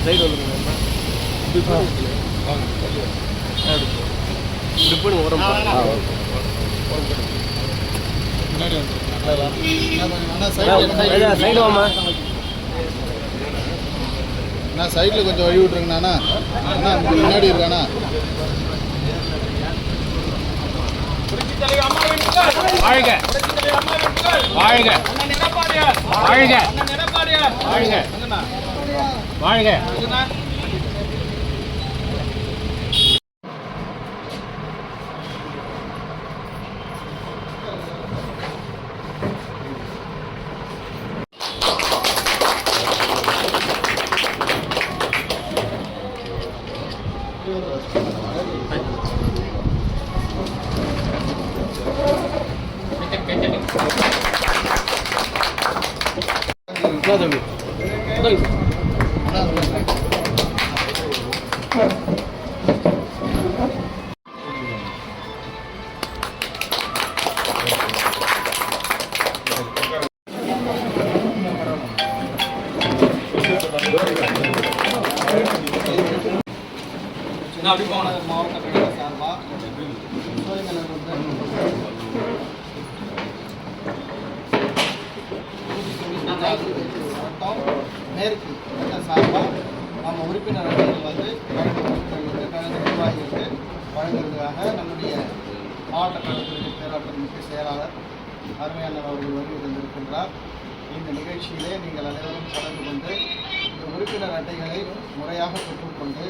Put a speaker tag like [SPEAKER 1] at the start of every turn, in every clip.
[SPEAKER 1] Side வந்துருங்க. இப்படி உரம் சைடு வாமா.
[SPEAKER 2] நான் சைடில் கொஞ்சம் வழி விட்ருங்கண்ணா. அண்ணா முன்னாடி இருக்காண்ணா.
[SPEAKER 1] வாழ்க வாழ்க வாழ்க வாழ்க வாழ்க.
[SPEAKER 2] மாவட்ட கழக சார்பாக மேற்கு சார்பாக நம்ம உறுப்பினர் அணிகள் வந்து கழக உறுப்பினர்களுக்கு கழக நிர்வாகிகளுக்கு வழங்குறதுக்காக நம்முடைய மாவட்ட கழகத்திற்கு பேராற்றல் செயலாளர் அருமையானவர் அவர்கள் வருகை தந்திருக்கின்றார். இந்த நிகழ்ச்சியிலே நீங்கள் அனைவரும் கலந்து கொண்டு இந்த உறுப்பினர் அட்டைகளை முறையாக பெற்றுக்கொண்டு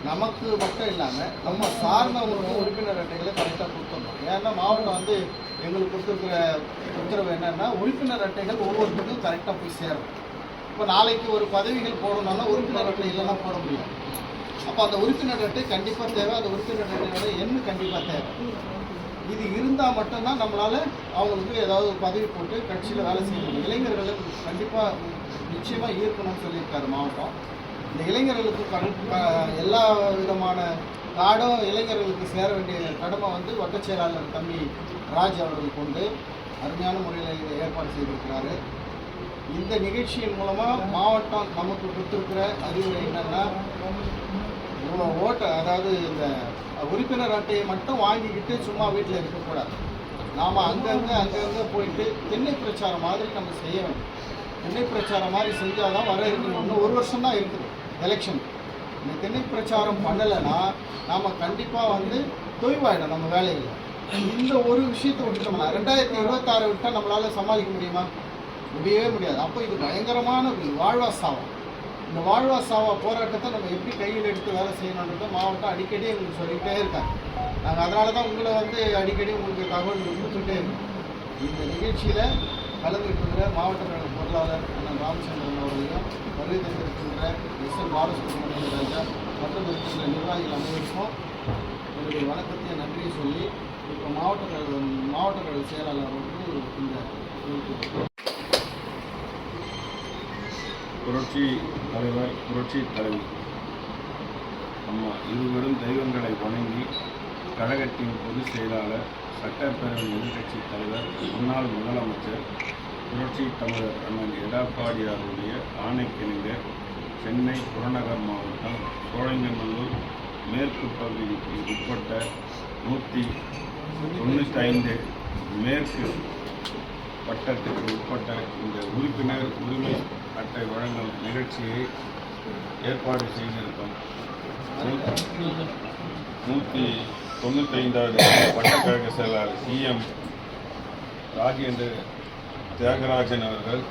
[SPEAKER 2] நமக்கு மட்டும் இல்லாமல் நம்ம சார்ந்தவங்களுக்கும் உறுப்பினர் அட்டைகளை கரெக்டாக கொடுத்துடணும். ஏன்னா மாவட்டம் வந்து எங்களுக்கு கொடுத்துருக்கிற உத்தரவு என்னென்னா உறுப்பினர் அட்டைகள் ஒவ்வொருத்தருக்கும் கரெக்டாக போய் சேரும். இப்போ நாளைக்கு ஒரு பதவிகள் போடணும்னா உறுப்பினர் அட்டை இல்லைன்னா போட முடியும். அப்போ அந்த உறுப்பினர் அட்டை கண்டிப்பாக தேவை. அந்த உறுப்பினர் அட்டையோட எண்ணு கண்டிப்பாக தேவை. இது இருந்தால் மட்டும்தான் நம்மளால் அவங்களுக்கு ஏதாவது பதவி போட்டு கட்சியில் வேலை செய்ய முடியும். இளைஞர்களை கண்டிப்பாக நிச்சயமாக ஈர்க்கணும்னு சொல்லியிருக்காரு மாவட்டம். இந்த இளைஞர்களுக்கு எல்லா விதமான கார்டும் இளைஞர்களுக்கு சேர வேண்டிய கடமை வந்து வட்ட செயலாளர் தம்பி ராஜ் அவர்கள் கொண்டு அருமையான முறையில் இதை ஏற்பாடு செய்திருக்கிறாரு. இந்த நிகழ்ச்சியின் மூலமாக மாவட்டம் நமக்கு கொடுத்துருக்கிற அறிவுரை என்னென்னா அதாவது இந்த உறுப்பினர் அட்டையை மட்டும் வாங்கிக்கிட்டு சும்மா வீட்டில் இருக்கக்கூடாது. நாம் அங்கங்கே போயிட்டு திண்ணை பிரச்சாரம் மாதிரி நம்ம செய்ய வேண்டும். திண்ணை பிரச்சாரம் மாதிரி செஞ்சால் தான் வர இருக்குது. இன்னும் ஒரு வருஷம் தான் இருக்குது எலெக்ஷன். இந்த திண்ணை பிரச்சாரம் பண்ணலைன்னா நாம் கண்டிப்பாக வந்து தொய்வாயிடும் நம்ம வேலையில். இந்த ஒரு விஷயத்தை விட்டுட்டோம்னா 2026 விட்டால் நம்மளால் சமாளிக்க முடியுமா? முடியவே முடியாது. அப்போ இது பயங்கரமான வாழ்வா சாவா. இந்த வாழ்வா சாவா போராட்டத்தை நம்ம எப்படி கையில் எடுத்து வேலை செய்யணுன்றதை மாவட்டம் அடிக்கடி எங்களுக்கு சொல்லிகிட்டே இருக்காங்க. நாங்கள் அதனால தான் உங்களை வந்து அடிக்கடி உங்களுக்கு தகவல் கொடுத்துட்டே இருக்கோம். இந்த நிகழ்ச்சியில் கலந்துருக்கின்ற மாவட்ட கழக பொருளாளர் அண்ணன் ராமச்சந்திரன் அவர்களையும் வருகை தந்திருக்கின்ற எஸ்என் பாலசுப்ரமணியன் ராஜா மற்றும் இருக்கின்ற நிர்வாகிகள் அனைவருக்கும் என்னுடைய வணக்கத்தை நன்றியை சொல்லி இப்போ மாவட்ட கழக செயலாளர் அவர்கள் இந்த
[SPEAKER 3] புரட்சி தலைவர் புரட்சி தலைவி நம்ம இருவரும் தெய்வங்களை வணங்கி கழகத்தின் பொதுச் செயலாளர் சட்டப்பேரவை எதிர்க்கட்சி தலைவர் முன்னாள் முதலமைச்சர் புரட்சி தமிழர் அண்ணன் எடப்பாடியாருடைய ஆணைக்கிணங்க சென்னை புறநகர் மாவட்டம் சோழங்கநல்லூர் மேற்கு பகுதிக்கு உட்பட்ட 195 மேற்கு வட்டத்திற்கு உட்பட்ட இந்த உறுப்பினர் உரிமை அட்டை வழங்கும் நிகழ்ச்சியை ஏற்பாடு செய்திருக்கோம். 195வது வட்டக்கழக செயலாளர் CM ராஜேந்திர தியாகராஜன் அவர்கள்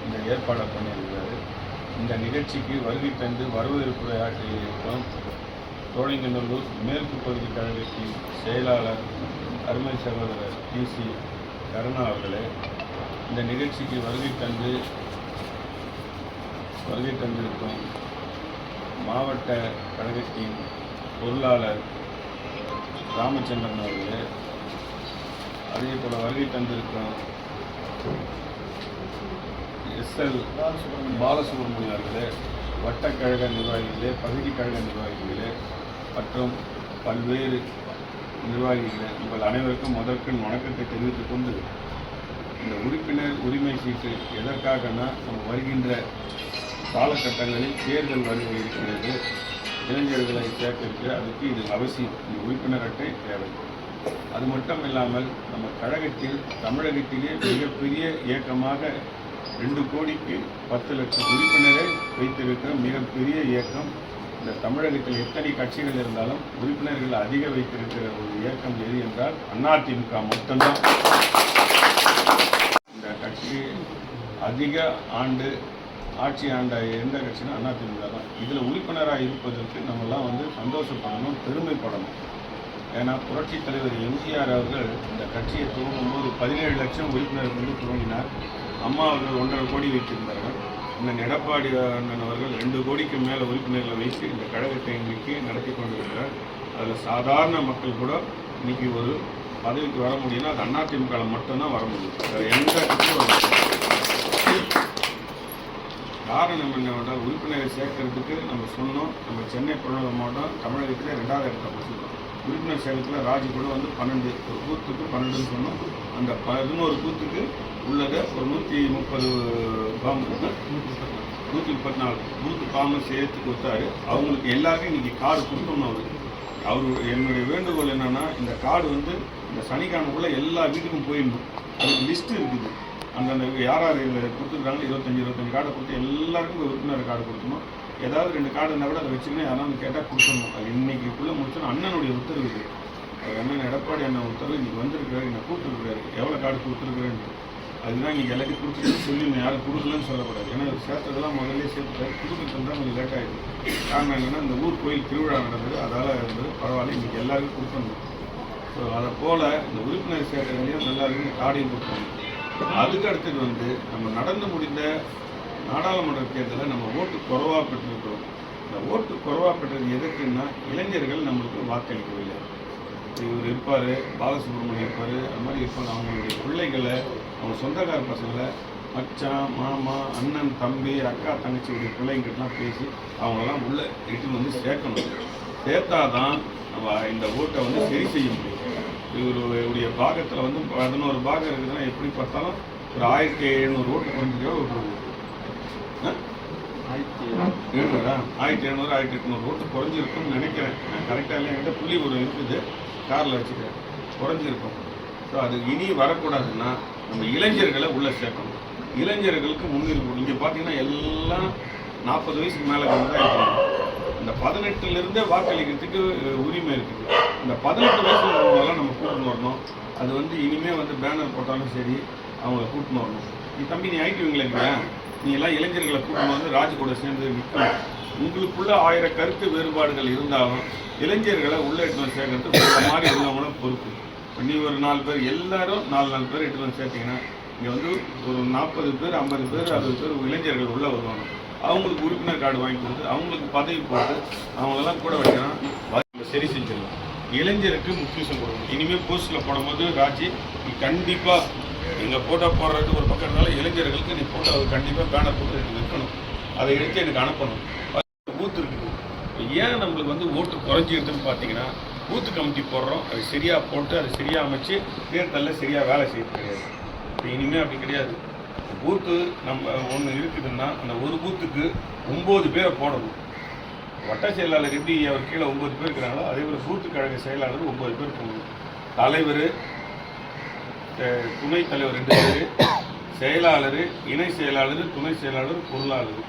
[SPEAKER 3] இந்த ஏற்பாடு பண்ணியிருக்கிறார். இந்த நிகழ்ச்சிக்கு வருகை தந்து வரவேற்புரையாற்றியிருக்கிறோம். சோழிங்கநல்லூர் மேற்கு பகுதி கழகத்தின் செயலாளர் அருமை சகோதரர் TC கருணா அவர்களே இந்த நிகழ்ச்சிக்கு வருகை தந்திருக்கும் மாவட்ட கழகத்தின் பொருளாளர் ராமச்சந்திரன் அவர்களே, அதே போல் வருகை தந்திருக்கும் SL பாலசுப்ரமணியம் அவர்களே, வட்டக்கழக நிர்வாகிகளே, பகுதி கழக நிர்வாகிகளே மற்றும் பல்வேறு நிர்வாகிகளே, உங்கள் அனைவருக்கும் முதற்கண் வணக்கத்தை தெரிவித்துக் கொண்டு, இந்த உறுப்பினர் உரிமை சீட்டு எதற்காகனா நம்ம வருகின்ற காலகட்டங்களில் தேர்தல் வருகை இருக்கிறது. இளைஞர்களை சேர்த்திருக்கு. அதுக்கு இது அவசியம். இந்த உறுப்பினர் அட்டை தேவை. அது மட்டும் இல்லாமல் நம்ம கழகத்தில் தமிழகத்திலே மிகப்பெரிய இயக்கமாக 2,10,00,000 உறுப்பினரை வைத்திருக்கிற மிகப்பெரிய இயக்கம். இந்த தமிழகத்தில் எத்தனை கட்சிகள் இருந்தாலும் உறுப்பினர்கள் அதிக வைத்திருக்கிற ஒரு இயக்கம் எது என்றால் அதிமுக மட்டும்தான். இந்த கட்சி அதிக ஆண்டு ஆட்சி ஆண்ட எந்த கட்சினா அதிமுக தான். இதில் உறுப்பினராக இருப்பதற்கு நம்மலாம் சந்தோஷப்படணும், பெருமைப்படணும். ஏன்னா புரட்சித் தலைவர் எம்ஜிஆர் அவர்கள் இந்த கட்சியை துவங்கும்போது 17 லட்சம் உறுப்பினர்கள் துவங்கினார். அம்மா அவர்கள் 1,5 கோடி வைத்திருந்தார்கள். அண்ணன் எடப்பாடி அண்ணன் அவர்கள் 2 கோடிக்கு மேலே உறுப்பினர்களை வைத்து இந்த கழகத்தை இன்னைக்கு நடத்தி கொண்டிருக்கிறார். அதில் சாதாரண மக்கள் கூட இன்னைக்கு ஒரு பதவிக்கு வர முடியும்னா அது அதிமுக மட்டும்தான் வர முடியும். எந்த கட்சியும் வர முடியும். காரணம் என்னவென்றால் உறுப்பினரை சேர்க்கறதுக்கு நம்ம சொன்னோம். நம்ம சென்னை புறநகர் மாவட்டம் தமிழகத்தில் 2வது இடத்தை பிடிச்சிருக்கோம். உறுப்பினர் சேலத்தில் ராஜி கூட 12 ஒரு பூத்துக்கு 12ன்னு சொன்னோம். அந்த 11 பூத்துக்கு உள்ளதை ஒரு 130 ஃபார்ம் 134 பூத்து ஃபார்மை சேர்த்து கொடுத்தாரு. அவங்களுக்கு எல்லாருக்கும் இன்னைக்கு கார்டு கொடுக்கணும். அவர் என்னுடைய வேண்டுகோள் என்னன்னா இந்த கார்டு இந்த சனிக்கிழமைக்குள்ள எல்லா வீட்டுக்கும் போயிடணும். அதுக்கு லிஸ்ட்டு இருக்குது. அந்தந்த யார் யார் கொடுத்துருக்காங்க 25 கார்டை கொடுத்து எல்லாருக்கும் உறுப்பினர் கார்டு கொடுக்கணும். ஏதாவது 2 கார்டு இருந்தால் கூட அதை வச்சுக்கணும். யாராவது கேட்டால் கொடுக்கணும். அது இன்னைக்குள்ளே முடிச்சோம். அண்ணனுடைய உத்தரவு இது. அண்ணன் எடப்பாடி அண்ணன் உத்தரவு இன்னைக்கு வந்திருக்காரு. என்னை கூப்பிட்டுருக்காரு எவ்வளோ கார்டு கொடுத்துருக்குறேன்னு. அதுதான் இன்னைக்கு எல்லாத்தையும் கொடுத்துட்டு சொல்லி யாரும் கொடுக்கலன்னு சொல்லக்கூடாது. ஏன்னா சேர்த்ததெல்லாம் முதல்ல சேர்த்துட்டாரு. கொடுக்குறது தான் கொஞ்சம் லேட் ஆகிடுது. காரணம் என்னன்னா இந்த ஊர் கோயில் திருவிழா நடந்தது. அதால் பரவாயில்ல இன்னைக்கு எல்லாருக்கும் கொடுக்கணும். ஸோ அதை போல் இந்த உறுப்பினர் சேர்க்கறதுலையும் எல்லாருக்கும் கார்டையும் கொடுக்கணும். அதுக்கு அடுத்தது நம்ம நடந்து முடிந்த நாடாளுமன்ற தேர்தலில் நம்ம ஓட்டு குறைவாக பெற்றிருக்கிறோம். இந்த ஓட்டு குறைவாக பெற்றது எதற்குன்னா இளைஞர்கள் நம்மளுக்கு வாக்களிக்கவில்லை. இவர் இருப்பார், பாலசுப்ரமணியம் இருப்பார், அது மாதிரி இருப்பாங்க. அவங்களுடைய பிள்ளைகளை அவங்க சொந்தக்கார பசங்களை மச்சான் மாமா அண்ணன் தம்பி அக்கா தங்கச்சியுடைய பிள்ளைங்கிட்டலாம் பேசி அவங்களெல்லாம் உள்ளே இட்டு சேர்க்கணும். சேர்த்தாதான் நம்ம இந்த ஓட்டை சரி செய்ய முடியும். இவருடைய பாகத்தில் 11 பாகம் இருக்குதுன்னா எப்படி பார்த்தாலும் ஒரு 1700 ஓட்டு குறைஞ்சிக்கோ ஒரு 1700 1800 ஓட்டு குறைஞ்சிருக்கும்னு நினைக்கிறேன். நான் கரெக்டாக இல்லை, என்கிட்ட புள்ளி ஒரு இருக்குது, காரில் வச்சுக்கிறேன், குறைஞ்சிருக்கும். ஸோ அது இனி வரக்கூடாதுன்னா நம்ம இளைஞர்களை உள்ளே சேர்க்கணும். இளைஞர்களுக்கு முன்னிருக்கும். இங்கே பார்த்தீங்கன்னா எல்லாம் 40 வயசுக்கு மேலே தான் இருக்காங்க. இந்த 18லேருந்தே வாக்களிக்கிறதுக்கு உரிமை இருக்குது. இந்த 18 வயசு உள்ளவங்களெல்லாம் நம்ம கூட்டின்னு வரணும். அது இனிமேல் பேனர் போட்டாலும் சரி அவங்கள கூட்டின்னு வரணும். நீ தம்பி நீ ஆயிட்டுவீங்களா இல்லையா, நீ எல்லாம் இளைஞர்களை கூட்டின்னு ராஜு கூட சேர்ந்து நிற்கணும். உங்களுக்குள்ள 1000 கருத்து வேறுபாடுகள் இருந்தாலும் இளைஞர்களை உள்ளே எடுத்து சேர்க்கறதுக்கு இந்த மாதிரி உள்ளவங்களும் பொறுப்பு. நீ ஒரு 4 பேர் எல்லாரும் 4 பேர் எடுத்து சேர்த்தீங்கன்னா இங்கே ஒரு 40 பேர் 50 பேர் 60 பேர் இளைஞர்கள் உள்ளே வருவாங்க. அவங்களுக்கு உறுப்பினர் கார்டு வாங்கி கொடுத்து அவங்களுக்கு பதவி போட்டு அவங்களெல்லாம் கூட வைக்கணும். சரி செஞ்சிடலாம். இளைஞருக்கு முக்கியத்துவம் கொடுக்கணும். இனிமேல் போஸ்ட்டில் போடும்போது ராஜி நீ கண்டிப்பாக எங்கள் ஃபோட்டோ போடுறதுக்கு ஒரு பக்கம் இருந்தாலும் இளைஞர்களுக்கு நீ ஃபோட்டோ கண்டிப்பாக பேனர் போட்டு எனக்கு வைக்கணும். அதை எடுத்து எனக்கு அனுப்பணும். பூத்து இருக்குது. ஏன் நம்மளுக்கு ஓட்டு குறைஞ்சிருக்குன்னு பார்த்தீங்கன்னா பூத்து கமிட்டி போடுறோம், அது சரியாக போட்டு அதை சரியாக அமைச்சு தேர்தலில் சரியாக வேலை செய்யறது கிடையாது. இப்போ இனிமேல் அப்படி கிடையாது. பூத்து நம்ம ஒன்று இருக்குதுன்னா அந்த ஒரு பூத்துக்கு 9 பேரை போடணும். வட்ட செயலாளர் எப்படி அவர் கீழே 9 பேர் இருக்கிறாங்களோ அதே போல் பூத்து கழக செயலாளர் 9 பேர் போடணும். தலைவர், துணைத் தலைவர் 2 பேர், செயலாளர், இணை செயலாளர், துணை செயலாளர், பொருளாளர்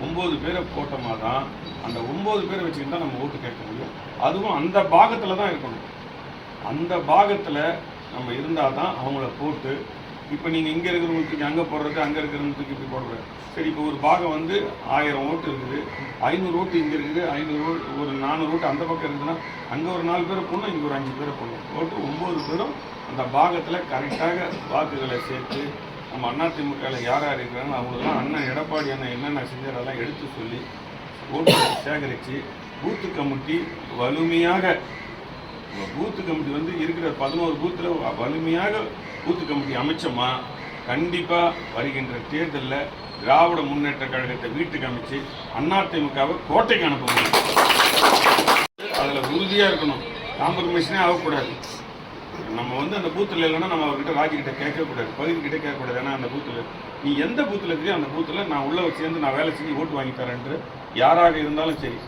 [SPEAKER 3] 9 பேரை போட்டோமா தான் அந்த 9 பேரை வச்சுக்கிட்டு தான் நம்ம ஓட்டு கேட்க முடியும். அதுவும் அந்த பாகத்தில் தான் இருக்கணும். அந்த பாகத்தில் நம்ம இருந்தால் தான் அவங்கள போட்டு இப்போ நீங்கள் இங்கே இருக்கிறவங்களுக்கு அங்கே போடுறது, அங்கே இருக்கிறவங்களுக்கு இப்படி போடுறது. சரி, இப்போ ஒரு பாகம் 1000 ஓட்டு இருக்குது, 500 ஓட்டு இங்கே இருக்குது, 500 ஓட்டு ஒரு 400 ஓட்டு அந்த பக்கம் இருக்குதுன்னா அங்கே ஒரு 4 பேரை போடணும், இங்கே ஒரு 5 பேரை போடணும். ஓட்டு 9 பேரும் அந்த பாகத்தில் கரெக்டாக வாக்குகளை சேர்த்து நம்ம அதிமுகவில் யார் யார் இருக்கிறாங்க அவங்களெல்லாம் அண்ணன் எடப்பாடி அண்ணன் என்னென்ன செஞ்சார் அதெல்லாம் எடுத்து சொல்லி ஓட்டு சேகரித்து பூத்து கமிட்டி வலிமையாக பூத்து கமிட்டி இருக்கிற 11 பூத்தில் வலிமையாக பூத்து கமிட்டி அமைச்சோமா கண்டிப்பாக வருகின்ற தேர்தலில் திராவிட முன்னேற்ற கழகத்தை வீட்டுக்கு அமைச்சு அதிமுகவை கோட்டைக்கு அனுப்ப முடியும். அதில் உறுதியாக இருக்கணும். காம்ப்ரமைஸே ஆகக்கூடாது. நம்ம வந்து அந்த பூத்தில் இல்லைன்னா நம்ம அவர்கிட்ட ராஜிக்கிட்ட கேட்கக்கூடாது, பகுதிக்கிட்ட கேட்கக்கூடாது. ஏன்னா அந்த பூத்தில் நீ எந்த பூத்தில் இருக்கிறியோ அந்த பூத்தில் நான் உள்ளே சேர்ந்து நான் வேலை செஞ்சு ஓட்டு வாங்கி தரேன்ட்டு யாராக இருந்தாலும் சரி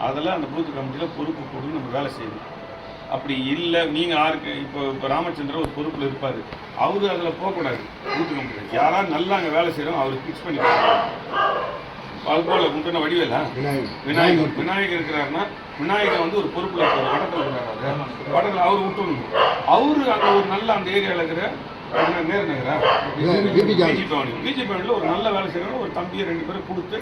[SPEAKER 3] அதில் அந்த பூத்து கமிட்டியில் பொறுப்பு கொடுத்து நம்ம வேலை செய்யணும். அப்படி இல்லை நீங்கள் யாருக்கு இப்போ ராமச்சந்திரன் ஒரு பொறுப்பில் இருப்பார், அவரு அதில் போகக்கூடாது. பூத்து கமிட்டியில் யாராவது நல்லா அங்கே வேலை செய்கிறோம் அவருக்கு ஃபிக்ஸ் பண்ணி அதுபோல் முன்ன வடிவேலா விநாயகர் இருக்கிறாருன்னா விநாயகர் வந்து ஒரு பொறுப்பில் இருக்கார், வடத்தில் இருக்கிறாரு, வடத்தில் அவர் விட்டுணும். அவரு அங்கே ஒரு நல்ல அந்த ஏரியாவில் இருக்கிற நேர் நகரா பிஜி பவனில் ஒரு நல்ல வேலை செய்கிறோம், ஒரு தம்பியை 2 பேரும் கொடுத்து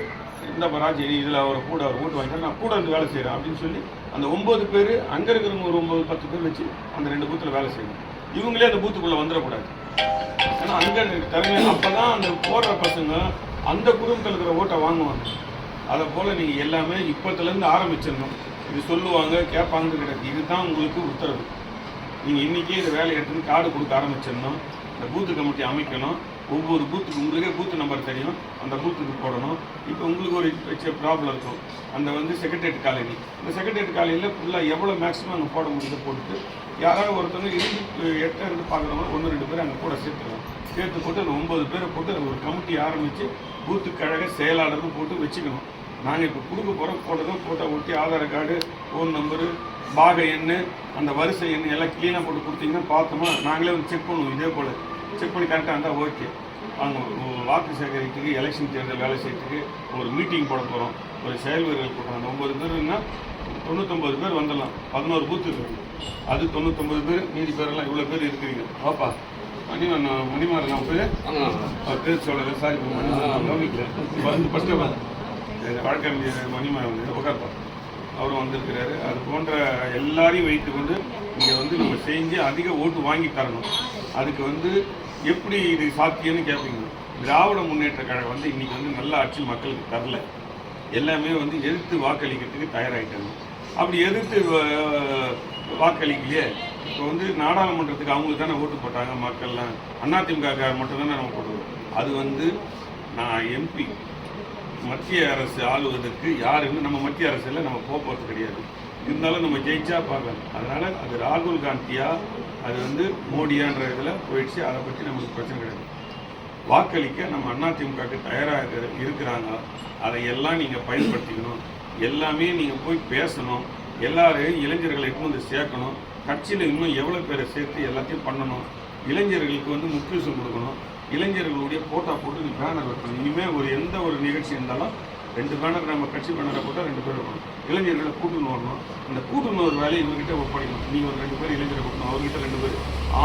[SPEAKER 3] இந்த ராஜி இதில் அவரை கூட அவர் ஓட்டு வாங்கிட்டார், நான் கூட வந்து வேலை செய்கிறேன் அப்படின்னு சொல்லி அந்த 9 பேர் அங்கே இருக்கிறவங்க ஒரு 9-10 பேர் வச்சு அந்த 2 பூத்தில் வேலை செய்யணும். இவங்களே அந்த பூத்துக்குள்ளே வந்துடக்கூடாது. ஏன்னா அங்கே திறமை அப்போ தான் அந்த போடுற பசங்க அந்த குடும்பத்தில் இருக்கிற ஓட்டை வாங்குவாங்க. அதை போல் நீங்கள் எல்லாமே இப்போத்துலேருந்து ஆரம்பிச்சிடணும். இது சொல்லுவாங்க கேட்பாங்க கிடையாது, இதுதான் உங்களுக்கு உத்தரவு. நீங்கள் இன்றைக்கே இந்த வேலையை எடுத்துன்னு கார்டு கொடுக்க ஆரம்பிச்சிடணும். இந்த பூத்து கமிட்டி அமைக்கணும். ஒவ்வொரு பூத்துக்கு உங்களுக்கே பூத்து நம்பர் தெரியும், அந்த பூத்துக்கு போடணும். இப்போ உங்களுக்கு ஒரு ப்ராப்ளம் இருக்கும், அந்த வந்து செக்ரட்டரியேட் காலனி, அந்த செக்ரட்டரியேட் காலனியில் ஃபுல்லாக எவ்வளோ மேக்ஸிமம் அங்கே போட முடியுதோ போட்டுட்டு யாராவது ஒருத்தவங்க இருந்து பார்க்குறவங்க 1-2 பேர் அங்கே கூட சேர்த்து போட்டு அந்த 9 பேரை போட்டு ஒரு கமிட்டி ஆரம்பித்து பூத்து கழக செயலாளர்னு போட்டு வச்சுக்கணும். நாங்கள் இப்போ கொடுக்க போகிறோம் போட்டோ ஒட்டி ஆதார் கார்டு, ஃபோன் நம்பரு, பாக எண்ணு, அந்த வரிசை எண்ணு எல்லாம் க்ளீனாக போட்டு கொடுத்தீங்கன்னா பார்த்தோமா நாங்களே வந்து செக் பண்ணுவோம். இதே போல் செக் பண்ணி கரெக்டாக இருந்தால் ஓகே. அவங்க வாக்கு சேகரிக்கிறதுக்கு எலெக்ஷன் தேர்தல் வேலை செய்யறதுக்கு ஒரு மீட்டிங் போட போகிறோம், ஒரு செயல் வீரர்கள் போடுறோம். அந்த 9 பேருன்னா 99 பேர் வந்துடலாம். 11 பூத்து இருக்குது, அது 99 பேர். மீதி பேரெல்லாம் இவ்வளோ பேர் இருக்கிறீங்க. வாப்பா மணிமாறன் நான் பேர் அவர் பேர் சொல்லலை, சாரி மணிமாறன் கவனிக்கல. வந்து ஃபஸ்ட்டு வழக்கறிஞர் மணிமாறன் வந்து உட்கார்ப்பா அவரும் வந்திருக்கிறாரு. அது போன்ற எல்லாரையும் வைத்து கொண்டு இங்கே வந்து நம்ம செஞ்சு அதிக ஓட்டு வாங்கி தரணும். அதுக்கு வந்து எப்படி இது சாத்தியம்னு கேட்பீங்க. திராவிட முன்னேற்ற கழகம் வந்து இன்றைக்கி வந்து நல்ல ஆட்சி மக்களுக்கு தரல, எல்லாமே வந்து எதிர்த்து வாக்களிக்கிறதுக்கு தயாராகிட்டாங்க. அப்படி எதிர்த்து வாக்களிக்கலையே. இப்போ வந்து நாடாளுமன்றத்துக்கு அவங்களுக்கு தானே ஓட்டு போட்டாங்க மக்கள்லாம், அதிமுக மட்டும் தானே நம்ம போடுவோம். அது வந்து நான் எம்பி மத்திய அரசு ஆளுவதற்கு யாருன்னு நம்ம மத்திய அரசில் நம்ம போகிறது கிடையாது. இருந்தாலும் நம்ம ஜெயிச்சா பார்க்கலாம். அதனால் அது ராகுல் காந்தியா அது வந்து மோடியான்ற இதில் போயிடுச்சு. அதை பற்றி நமக்கு பிரச்சனை கிடையாது. வாக்களிக்க நம்ம அதிமுகவுக்கு தயாராக இருக்கிறாங்க. அதையெல்லாம் நீங்கள் பயன்படுத்திக்கணும். எல்லாமே நீங்கள் போய் பேசணும். எல்லாரையும் இளைஞர்களை வந்து சேர்க்கணும். கட்சியில் இன்னும் எவ்வளோ பேரை சேர்த்து எல்லாத்தையும் பண்ணணும். இளைஞர்களுக்கு வந்து முக்கியத்துவம் கொடுக்கணும். இளைஞர்களுடைய போட்டோ போட்டு நீ பேனர் வைக்கணும். இனிமேல் எந்த ஒரு நிகழ்ச்சி இருந்தாலும் 2 பேனர் நம்ம கட்சி பேனரை போட்டால் 2 பேர் இருக்கணும். இளைஞர்களை கூட்டுன்னு வரணும். அந்த கூட்டுன்னு ஒரு வேலையை இவங்ககிட்ட ஒப்படைக்கணும். நீங்கள் ஒரு 2 பேர் இளைஞரை கூட்டணும், அவர்கிட்ட 2 பேர்,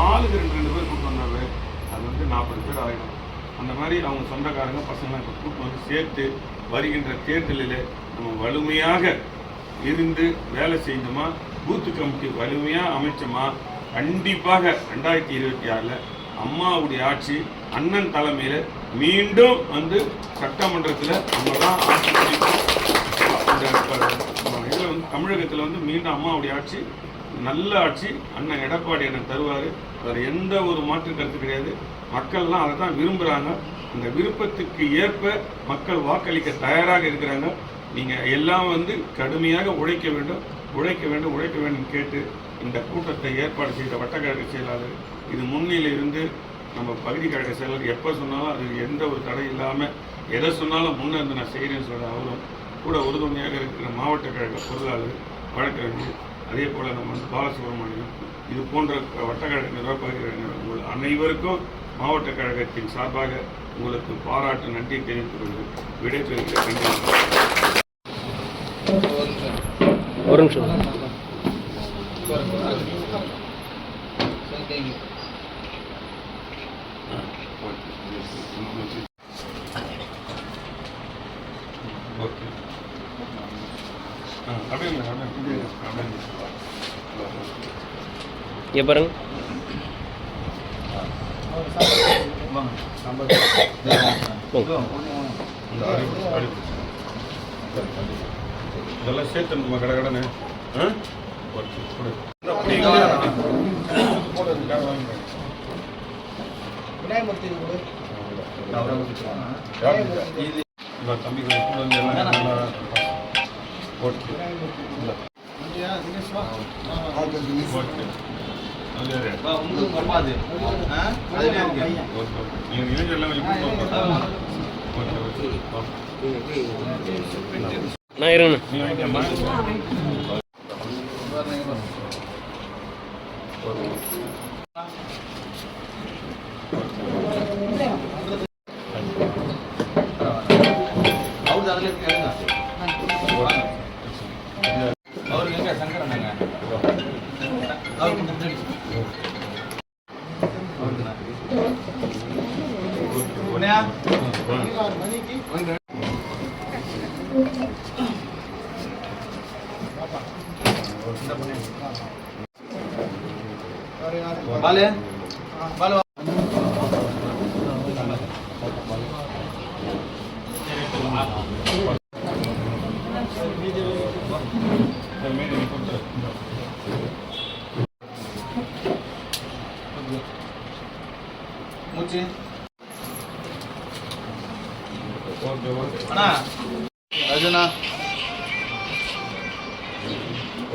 [SPEAKER 3] ஆளுக்கு 2 பேர் கூட்டு வந்தாவே அது வந்து 40 பேர் ஆகிடும். அந்த மாதிரி அவங்க சொந்தக்காரங்க பசங்களாம் இப்போ கூட்டு வந்து சேர்த்து வருகின்ற தேர்தலில் நம்ம வலிமையாக இருந்து வேலை செய்யணுமா, பூத்து கமிட்டி வலிமையாக அமைச்சோமா, கண்டிப்பாக 2026 அம்மாவுடைய ஆட்சி அண்ணன் தலைமையில் மீண்டும் வந்து சட்டமன்றத்தில் நம்ம தான் ஆட்சி இதில் வந்து தமிழகத்தில் வந்து மீண்டும் அம்மாவுடைய ஆட்சி நல்ல ஆட்சி அண்ணன் எடப்பாடி அண்ணன் தருவார். அதில் எந்த ஒரு மாற்று கருத்து கிடையாது. மக்கள்லாம் அதை தான் விரும்புகிறாங்க. அந்த விருப்பத்துக்கு ஏற்ப மக்கள் வாக்களிக்க தயாராக இருக்கிறாங்க. நீங்கள் எல்லாம் வந்து கடுமையாக உழைக்க வேண்டும் கேட்டு இந்த கூட்டத்தை ஏற்பாடு செய்த வட்டக்கழக செயலாளர், இது முன்னிலை இருந்து நம்ம பகுதி கழக செயலாளர் எப்போ சொன்னாலும் அது எந்த ஒரு தடை இல்லாமல் எதை சொன்னாலும் முன்னே இருந்து நான் செய்கிறேன்னு சொல்கிற அவரும் கூட உறுதுணையாக இருக்கிற மாவட்ட கழக பொருளாளர் வழக்கறிஞர், அதே போல் நம்ம வந்து பாலசுப்ரமணியம், இது போன்ற வட்டக்கழக நிர்வாக உங்கள் அனைவருக்கும் மாவட்ட கழகத்தின் சார்பாக உங்களுக்கு பாராட்டு நன்றி தெரிவித்துக் கொண்டு விடைபெறுகிறேன்.
[SPEAKER 1] ஒரு நிமிஷம். இங்கே பாருங்க.
[SPEAKER 3] இதெல்லாம் சேர்த்து நம்ம கடை தம்பி போட்டு அது யாரு?
[SPEAKER 2] உங்களுக்கு அம்மா அது அதுலேயே இருக்கு
[SPEAKER 3] ஓகே ஓகே நீங்கள் இளைஞர் எல்லாம் வெளியே ஓகே ஓகே
[SPEAKER 1] நான் இருங்கண்ணா.
[SPEAKER 3] நீ வாங்கிக்கம்மா.
[SPEAKER 2] அவரு அதில் இருக்காருங்க அவருக்கு எங்க சங்கரண்ணங்க அவருக்கு முன்னாடி உன்னையா பாலு பாலு மூச்சு
[SPEAKER 3] ஓகே ஓகே
[SPEAKER 2] அண்ணா ரஜனா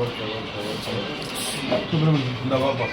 [SPEAKER 3] ஓகே ஓகே ஓகே இந்த வாப்பா